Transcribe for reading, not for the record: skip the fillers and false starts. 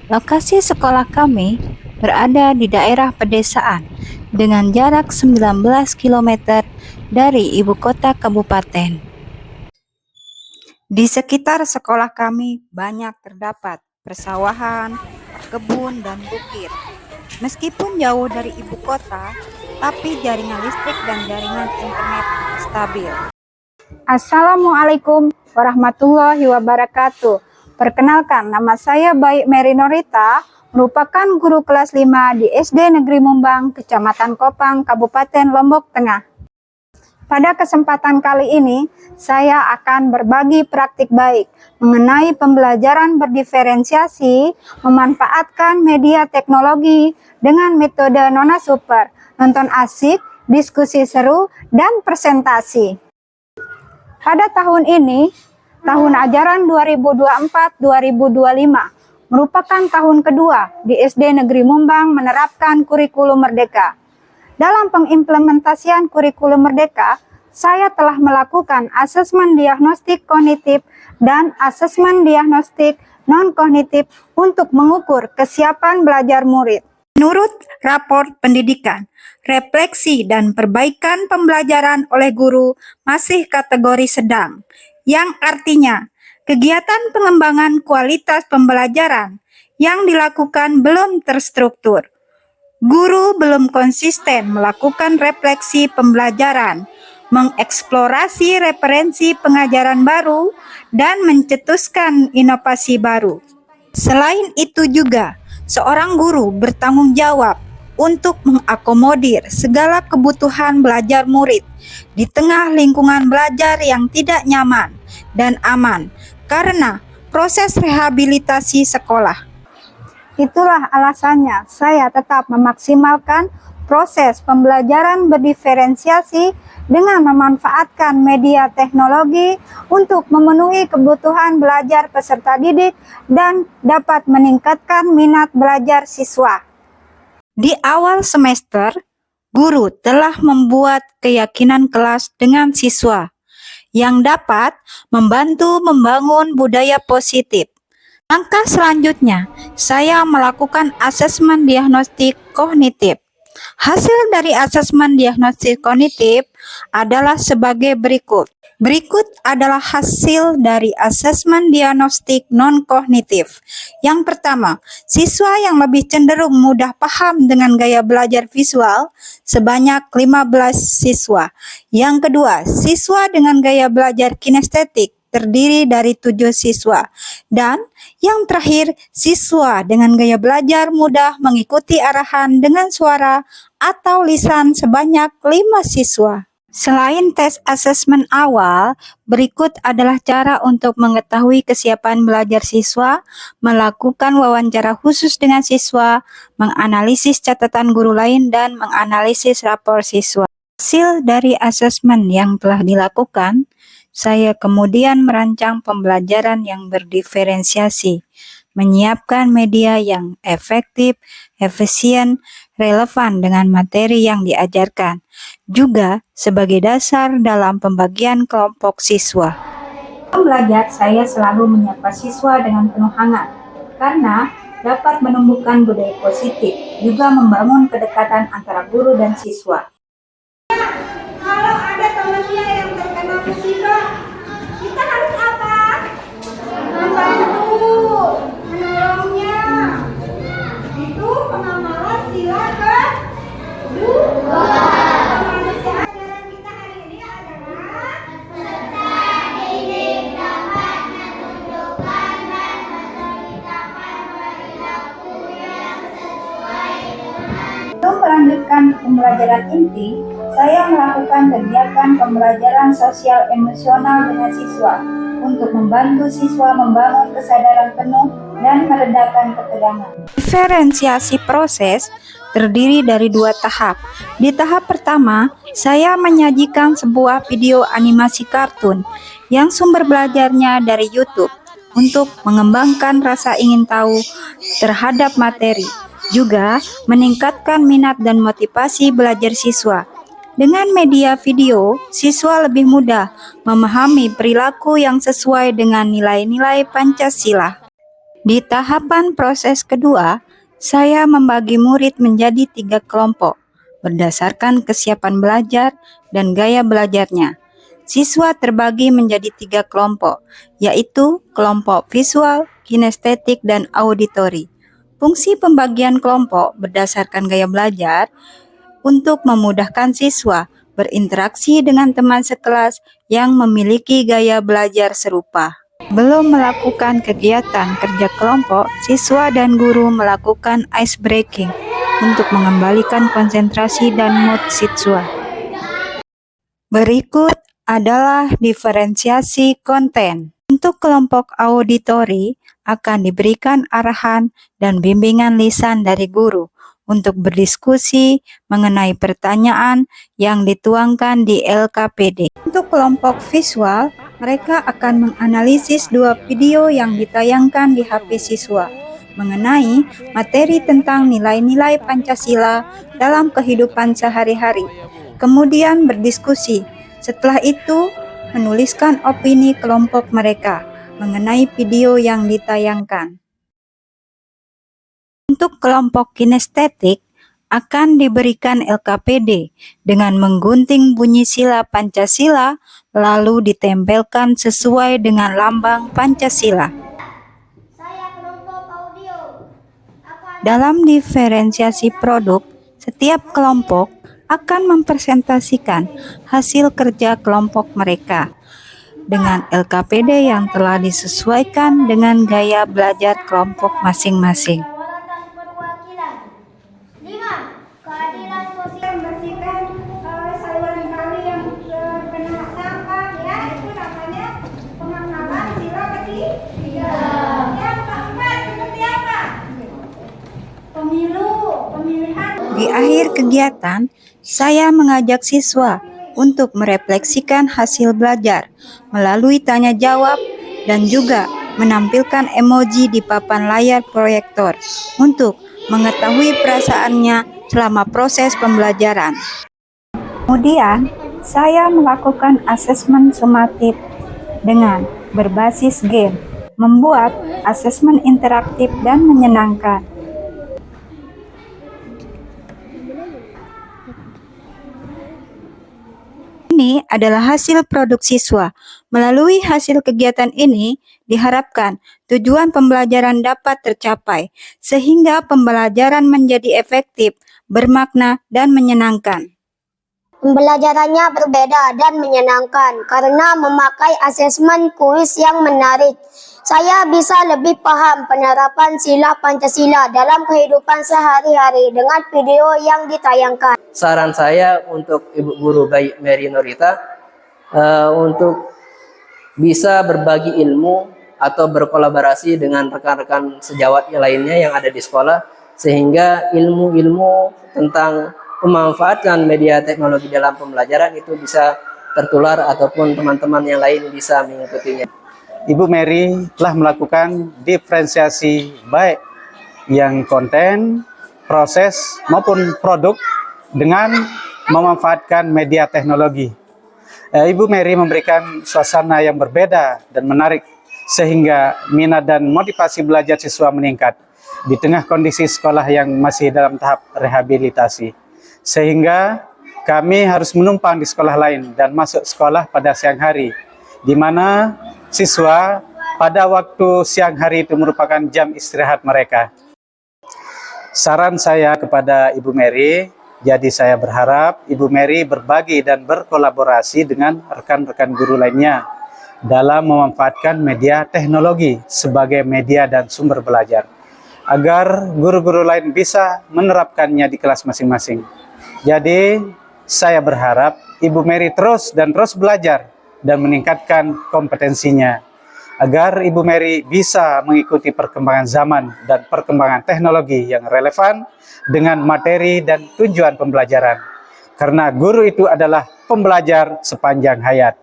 Lokasi sekolah kami berada di daerah pedesaan dengan jarak 19 km dari ibu kota kabupaten. Di sekitar sekolah kami banyak terdapat persawahan, kebun, dan bukit. Meskipun jauh dari ibu kota, tapi jaringan listrik dan jaringan internet stabil. Assalamualaikum warahmatullahi wabarakatuh. Perkenalkan, nama saya Baik Mary Norita, merupakan guru kelas 5 di SD Negeri Mumbang, Kecamatan Kopang, Kabupaten Lombok Tengah. Pada kesempatan kali ini, saya akan berbagi praktik baik mengenai pembelajaran berdiferensiasi, memanfaatkan media teknologi dengan metode Nona Super, nonton asik, diskusi seru, dan presentasi. Pada tahun ini, tahun ajaran 2024-2025, merupakan tahun kedua di SD Negeri Mumbang menerapkan kurikulum merdeka. Dalam pengimplementasian kurikulum merdeka, saya telah melakukan asesmen diagnostik kognitif dan asesmen diagnostik non-kognitif untuk mengukur kesiapan belajar murid. Menurut rapor pendidikan, refleksi dan perbaikan pembelajaran oleh guru masih kategori sedang, yang artinya kegiatan pengembangan kualitas pembelajaran yang dilakukan belum terstruktur. Guru belum konsisten melakukan refleksi pembelajaran, mengeksplorasi referensi pengajaran baru, dan mencetuskan inovasi baru. Selain itu juga, seorang guru bertanggung jawab untuk mengakomodir segala kebutuhan belajar murid di tengah lingkungan belajar yang tidak nyaman dan aman karena proses rehabilitasi sekolah. Itulah alasannya saya tetap memaksimalkan proses pembelajaran berdiferensiasi dengan memanfaatkan media teknologi untuk memenuhi kebutuhan belajar peserta didik dan dapat meningkatkan minat belajar siswa. Di awal semester, guru telah membuat keyakinan kelas dengan siswa yang dapat membantu membangun budaya positif. Langkah selanjutnya, saya melakukan asesmen diagnostik kognitif. Hasil dari asesmen diagnostik kognitif adalah sebagai berikut. Berikut adalah hasil dari asesmen diagnostik non-kognitif. Yang pertama, siswa yang lebih cenderung mudah paham dengan gaya belajar visual sebanyak 15 siswa. Yang kedua, siswa dengan gaya belajar kinestetik terdiri dari 7 siswa. Dan yang terakhir, siswa dengan gaya belajar mudah mengikuti arahan dengan suara atau lisan sebanyak 5 siswa. Selain tes asesmen awal, berikut adalah cara untuk mengetahui kesiapan belajar siswa, melakukan wawancara khusus dengan siswa, menganalisis catatan guru lain, dan menganalisis rapor siswa. Hasil dari asesmen yang telah dilakukan, saya kemudian merancang pembelajaran yang berdiferensiasi, menyiapkan media yang efektif, efisien, relevan dengan materi yang diajarkan, juga sebagai dasar dalam pembagian kelompok siswa. Dalam belajar, saya selalu menyapa siswa dengan penuh hangat, karena dapat menumbuhkan budaya positif, juga membangun kedekatan antara guru dan siswa. Kalau ada temannya yang terkena musibah, kita harus apa? Membantu, menolongnya. Itu pengamalan sila kedua. Kemanusiaan kita hari ini adalah peserta didik dapat menunjukkan dan menceritakan perilaku yang sesuai dengan. Sebelum melanjutkan pembelajaran inti, saya melakukan kegiatan pembelajaran sosial emosional dengan siswa untuk membantu siswa membangun kesadaran penuh dan meredakan ketegangan. Diferensiasi proses terdiri dari 2 tahap. Di tahap pertama, saya menyajikan sebuah video animasi kartun yang sumber belajarnya dari YouTube untuk mengembangkan rasa ingin tahu terhadap materi, juga meningkatkan minat dan motivasi belajar siswa. Dengan media video, siswa lebih mudah memahami perilaku yang sesuai dengan nilai-nilai Pancasila. Di tahapan proses kedua, saya membagi murid menjadi 3 kelompok berdasarkan kesiapan belajar dan gaya belajarnya. Siswa terbagi menjadi 3 kelompok, yaitu kelompok visual, kinestetik, dan auditori. Fungsi pembagian kelompok berdasarkan gaya belajar untuk memudahkan siswa berinteraksi dengan teman sekelas yang memiliki gaya belajar serupa. Belum melakukan kegiatan kerja kelompok, siswa dan guru melakukan ice breaking untuk mengembalikan konsentrasi dan mood siswa. Berikut adalah diferensiasi konten. Untuk kelompok auditori akan diberikan arahan dan bimbingan lisan dari guru untuk berdiskusi mengenai pertanyaan yang dituangkan di LKPD. Untuk kelompok visual, mereka akan menganalisis 2 video yang ditayangkan di HP siswa mengenai materi tentang nilai-nilai Pancasila dalam kehidupan sehari-hari. Kemudian berdiskusi. Setelah itu, menuliskan opini kelompok mereka mengenai video yang ditayangkan. Untuk kelompok kinestetik, akan diberikan LKPD dengan menggunting bunyi sila Pancasila lalu ditempelkan sesuai dengan lambang Pancasila. Dalam diferensiasi produk, setiap kelompok akan mempresentasikan hasil kerja kelompok mereka dengan LKPD yang telah disesuaikan dengan gaya belajar kelompok masing-masing. Keadilan sosial, membersihkan saluran kali yang terkena sampah, ya, itu namanya pengenalan sila ketiga. Yang keempat seperti apa? Pemilihan. Di akhir kegiatan, saya mengajak siswa untuk merefleksikan hasil belajar melalui tanya jawab dan juga menampilkan emoji di papan layar proyektor untuk mengetahui perasaannya selama proses pembelajaran. Kemudian, saya melakukan asesmen sumatif dengan berbasis game, membuat asesmen interaktif dan menyenangkan. Ini adalah hasil produk siswa. Melalui hasil kegiatan ini, diharapkan tujuan pembelajaran dapat tercapai, sehingga pembelajaran menjadi efektif, bermakna, dan menyenangkan. Pembelajarannya berbeda dan menyenangkan karena memakai asesmen kuis yang menarik. Saya bisa lebih paham penerapan sila Pancasila dalam kehidupan sehari-hari dengan video yang ditayangkan. Saran saya untuk Ibu Guru Bayi Mary Norita untuk bisa berbagi ilmu atau berkolaborasi dengan rekan-rekan sejawat lainnya yang ada di sekolah, sehingga ilmu-ilmu tentang pemanfaatan media teknologi dalam pembelajaran itu bisa tertular ataupun teman-teman yang lain bisa mengikutinya. Ibu Mary telah melakukan diferensiasi baik yang konten, proses maupun produk dengan memanfaatkan media teknologi. Ibu Mary memberikan suasana yang berbeda dan menarik sehingga minat dan motivasi belajar siswa meningkat di tengah kondisi sekolah yang masih dalam tahap rehabilitasi. Sehingga kami harus menumpang di sekolah lain dan masuk sekolah pada siang hari, di mana siswa pada waktu siang hari itu merupakan jam istirahat mereka. Saran saya kepada Ibu Mary, jadi saya berharap Ibu Mary berbagi dan berkolaborasi dengan rekan-rekan guru lainnya dalam memanfaatkan media teknologi sebagai media dan sumber belajar, agar guru-guru lain bisa menerapkannya di kelas masing-masing. Jadi, saya berharap Ibu Mary terus belajar dan meningkatkan kompetensinya, agar Ibu Mary bisa mengikuti perkembangan zaman dan perkembangan teknologi yang relevan dengan materi dan tujuan pembelajaran. Karena guru itu adalah pembelajar sepanjang hayat.